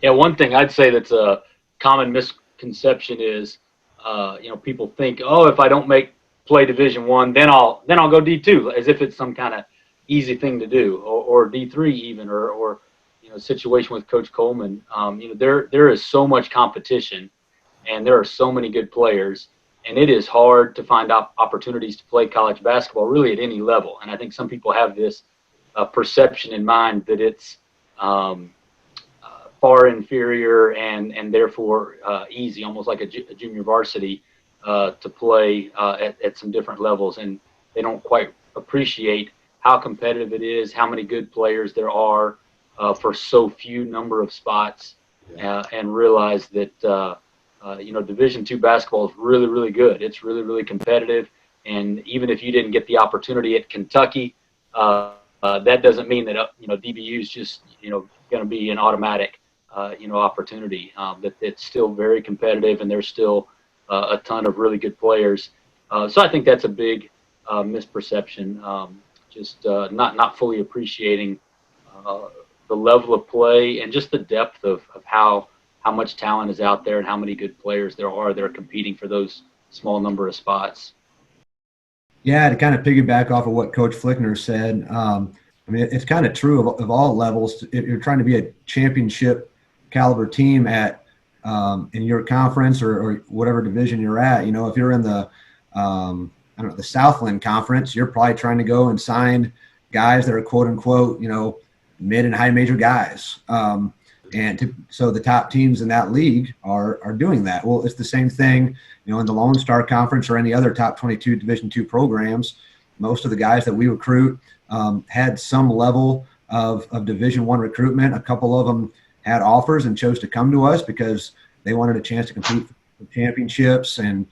Yeah, one thing I'd say that's a common misconception is, people think, oh, if I don't play Division I, then I'll go D2, as if it's some kind of easy thing to do, or D3 even, or situation with Coach Coleman. There is so much competition, and there are so many good players, and it is hard to find opportunities to play college basketball really at any level. And I think some people have this perception in mind that it's far inferior and therefore easy, almost like a junior varsity, to play at some different levels. And they don't quite appreciate how competitive it is, how many good players there are for so few number of spots, and realize that Division II basketball is really, really good. It's really, really competitive. And even if you didn't get the opportunity at Kentucky, that doesn't mean that DBU is just going to be an automatic opportunity. That it's still very competitive, and there's still a ton of really good players. So I think that's a big misperception. Just not fully appreciating the level of play and just the depth of how much talent is out there and how many good players there are that are competing for those small number of spots. Yeah, to kind of piggyback off of what Coach Flickner said, it's kind of true of all levels. If you're trying to be a championship caliber team at in your conference or whatever division you're at, if you're in the the Southland Conference, you're probably trying to go and sign guys that are quote unquote mid and high major guys. So the top teams in that league are doing that. Well, it's the same thing, in the Lone Star Conference or any other top 22 Division II programs. Most of the guys that we recruit had some level of Division I recruitment. A couple of them had offers and chose to come to us because they wanted a chance to compete for championships, and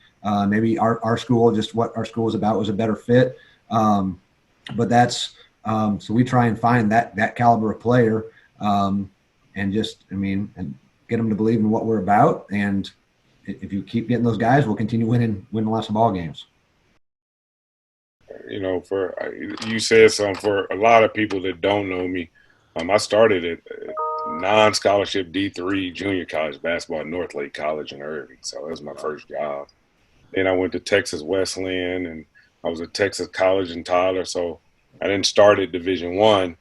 maybe our school, just what our school was about, was a better fit. But that's so we try and find that caliber of player. And and get them to believe in what we're about. And if you keep getting those guys, we'll continue winning lots of ball games. You said something for a lot of people that don't know me. I started at non-scholarship D3 junior college basketball at Northlake College in Irving. So that was my first job. Then I went to Texas Wesleyan, and I was at Texas College in Tyler. So I didn't start at Division I.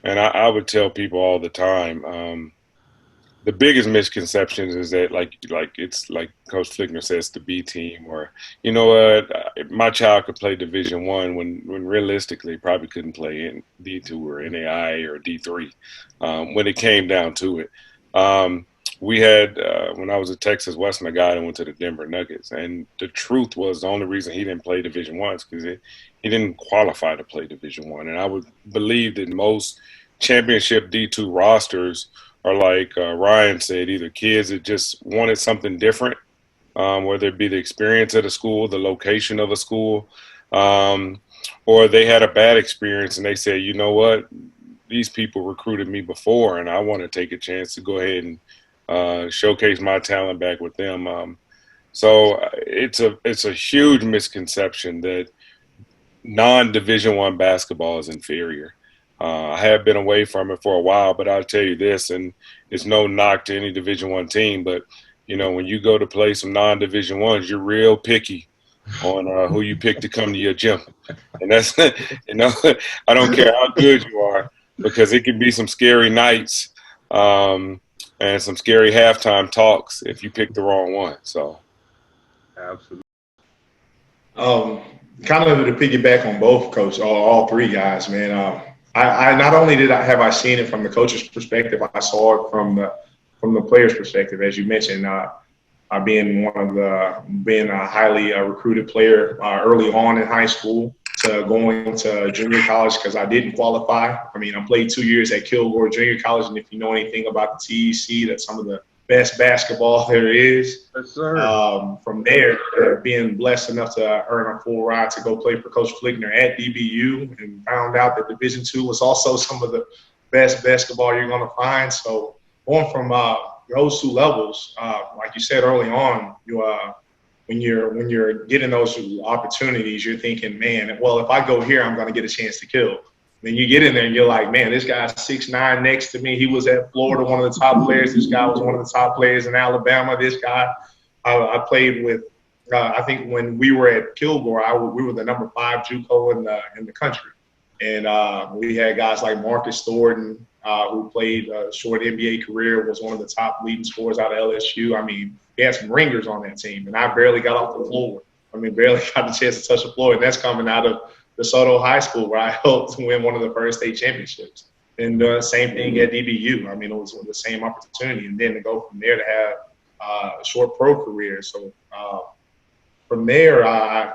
And I would tell people all the time, the biggest misconception is that it's like Coach Flickner says, the B team, or my child could play Division I when realistically he probably couldn't play in D2 or NAI or D3 when it came down to it. We had when I was at Texas Western, a guy that went to the Denver Nuggets, and the truth was the only reason he didn't play Division I is because he didn't qualify to play Division I. And I would believe that most championship D2 rosters are like Ryan said, either kids that just wanted something different, whether it be the experience at a school, the location of a school, or they had a bad experience and they said, you know what, these people recruited me before and I want to take a chance to go ahead and showcase my talent back with them. So it's a huge misconception that non-Division I basketball is inferior. I have been away from it for a while, but I'll tell you this, and it's no knock to any Division I team, but when you go to play some non-Division I's, you're real picky on who you pick to come to your gym. And that's, I don't care how good you are, because it can be some scary nights and some scary halftime talks if you pick the wrong one. So, absolutely. Kind of to piggyback on both, Coach, all three guys, man. I not only have I seen it from the coach's perspective, I saw it from the player's perspective, as you mentioned. Being a highly recruited player early on in high school to going to junior college because I didn't qualify. I mean, I played 2 years at Kilgore Junior College, and if you know anything about the TEC, that's some of the best basketball there is. Yes, sir. From there, being blessed enough to earn a full ride to go play for Coach Flickner at DBU, and found out that Division II was also some of the best basketball you're going to find. So going from those two levels, like you said early on, when you're getting those opportunities, you're thinking, man, well, if I go here, I'm going to get a chance to kill. Then you get in there and you're like, man, this guy's 6'9" next to me. He was at Florida, one of the top players. This guy was one of the top players in Alabama. This guy I played with. I think when we were at Kilgore, we were the number 5 JUCO in the country, and we had guys like Marcus Thornton, who played a short NBA career, was one of the top leading scorers out of LSU. I mean, he had some ringers on that team, and I barely got off the floor. Barely got the chance to touch the floor, and that's coming out of DeSoto High School, where I helped win one of the first state championships. And the same thing at DBU. It was the same opportunity, and then to go from there to have a short pro career. So from there,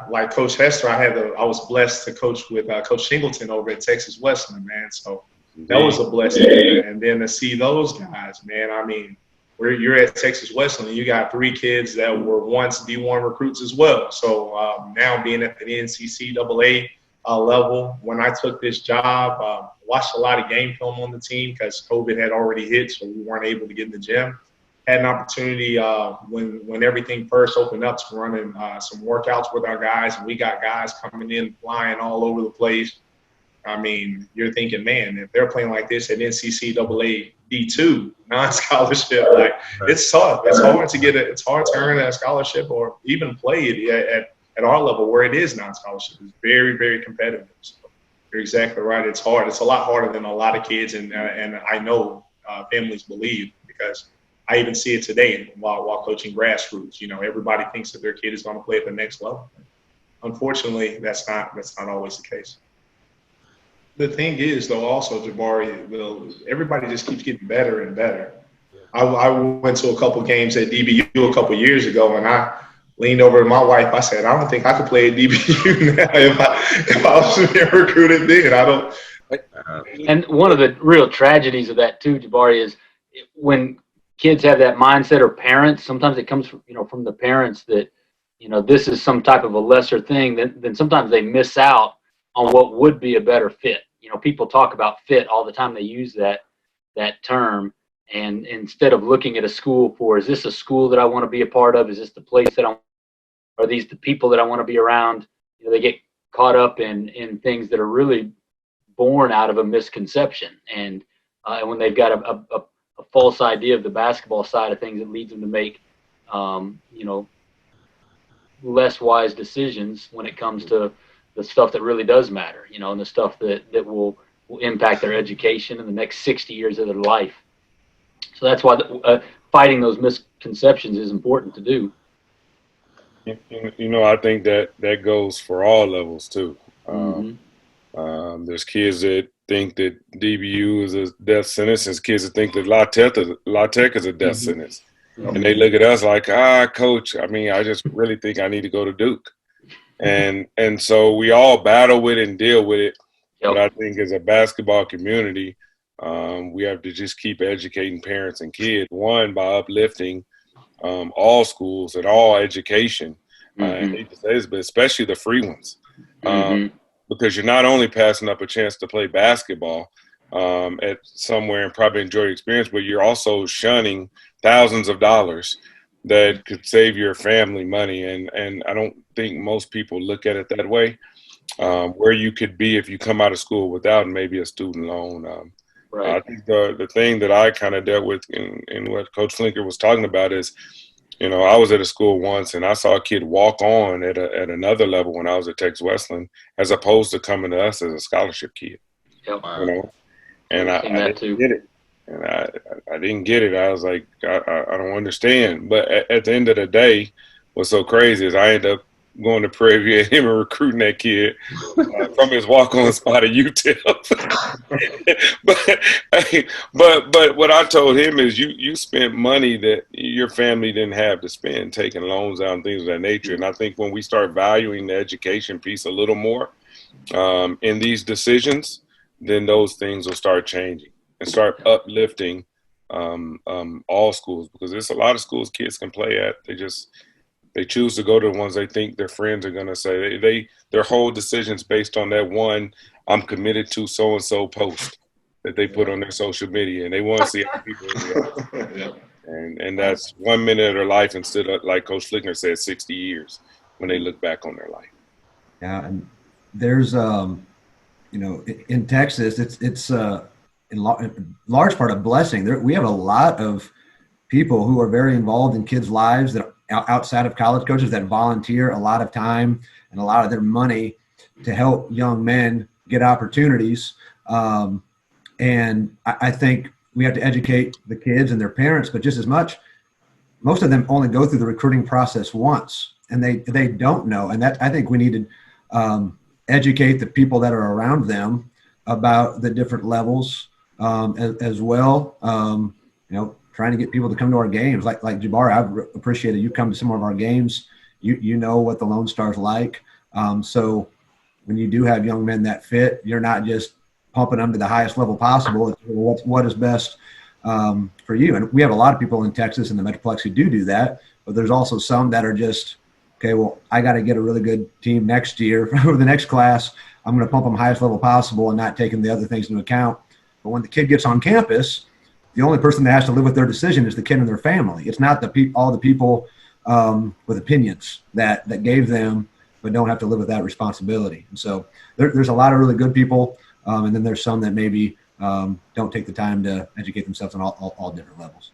like Coach Hester, I was blessed to coach with Coach Singleton over at Texas Wesleyan, man. So that was a blessing. And then to see those guys, man, where you're at Texas Wesleyan, you got 3 kids that were once D1 recruits as well. So now being at the NCCAA level, when I took this job, watched a lot of game film on the team because COVID had already hit, so we weren't able to get in the gym. Had an opportunity when everything first opened up to running some workouts with our guys, and we got guys coming in flying all over the place. You're thinking, man, if they're playing like this at NCCAA D2 non-scholarship, it's tough. It's hard to earn a scholarship or even play it at our level where it is non-scholarship. It's very, very competitive. So you're exactly right. It's hard. It's a lot harder than a lot of kids, and I know families believe, because I even see it today while coaching grassroots. Everybody thinks that their kid is going to play at the next level. Unfortunately, that's not always the case. The thing is, though, also, Jabari, everybody just keeps getting better and better. I went to a couple games at DBU a couple years ago, and I leaned over to my wife. I said, I don't think I could play at DBU now if I was being recruited then. I don't. And one of the real tragedies of that too, Jabari, is when kids have that mindset, or parents, sometimes it comes from the parents that this is some type of a lesser thing. Then sometimes they miss out on what would be a better fit. People talk about fit all the time. They use that term, and instead of looking at a school for, is this a school that I want to be a part of? Is this the place that are these the people that I want to be around? They get caught up in things that are really born out of a misconception, and when they've got a false idea of the basketball side of things, it leads them to make less wise decisions when it comes to the stuff that really does matter, and the stuff that will impact their education in the next 60 years of their life. So that's why fighting those misconceptions is important to do. I think that goes for all levels too. There's kids that think that DBU is a death sentence. There's kids that think that La Tech is a death sentence. And they look at us like, coach, I just really think I need to go to Duke. And so we all battle with it and deal with it. Yep. But I think as a basketball community, we have to just keep educating parents and kids, one, by uplifting all schools and all education. I hate to say this, but especially the free ones. Because you're not only passing up a chance to play basketball at somewhere and probably enjoy the experience, but you're also shunning thousands of dollars that could save your family money. And I don't think most people look at it that way, where you could be if you come out of school without maybe a student loan. Right. I think the thing that I kind of dealt with in what Coach Flickner was talking about is, I was at a school once and I saw a kid walk on at another level when I was at Texas Wesleyan, as opposed to coming to us as a scholarship kid. Yep. And I didn't get it. And I didn't get it. I was like, I don't understand. But at the end of the day, what's so crazy is I ended up going to Prairie View and recruiting that kid from his walk-on spot at UTEP. but what I told him is you spent money that your family didn't have to spend, taking loans out and things of that nature. And I think when we start valuing the education piece a little more in these decisions, then those things will start changing and start uplifting all schools, because there's a lot of schools kids can play at. They choose to go to the ones they think their friends are going to say. Their whole decision's based on that one, I'm committed to so-and-so post that they put on their social media, and they want to see how people react. And that's 1 minute of their life instead of, like Coach Flickner said, 60 years when they look back on their life. Yeah, and there's in Texas, it's in large part a blessing. We have a lot of people who are very involved in kids' lives that are outside of college coaches that volunteer a lot of time and a lot of their money to help young men get opportunities. And I think we have to educate the kids and their parents, but just as much, most of them only go through the recruiting process once, and they don't know. And that I think we need to educate the people that are around them about the different levels as well. Trying to get people to come to our games. Like Jabari, I've appreciated you come to some of our games. You know what the Lone Star's like. So when you do have young men that fit, you're not just pumping them to the highest level possible. It's what is best for you. And we have a lot of people in Texas and the Metroplex who do that, but there's also some that are just, okay, well, I got to get a really good team next year for the next class. I'm going to pump them highest level possible and not taking the other things into account. But when the kid gets on campus, the only person that has to live with their decision is the kid and their family. It's not all the people with opinions that gave them, but don't have to live with that responsibility. And so there's a lot of really good people, and then there's some that maybe don't take the time to educate themselves on all different levels.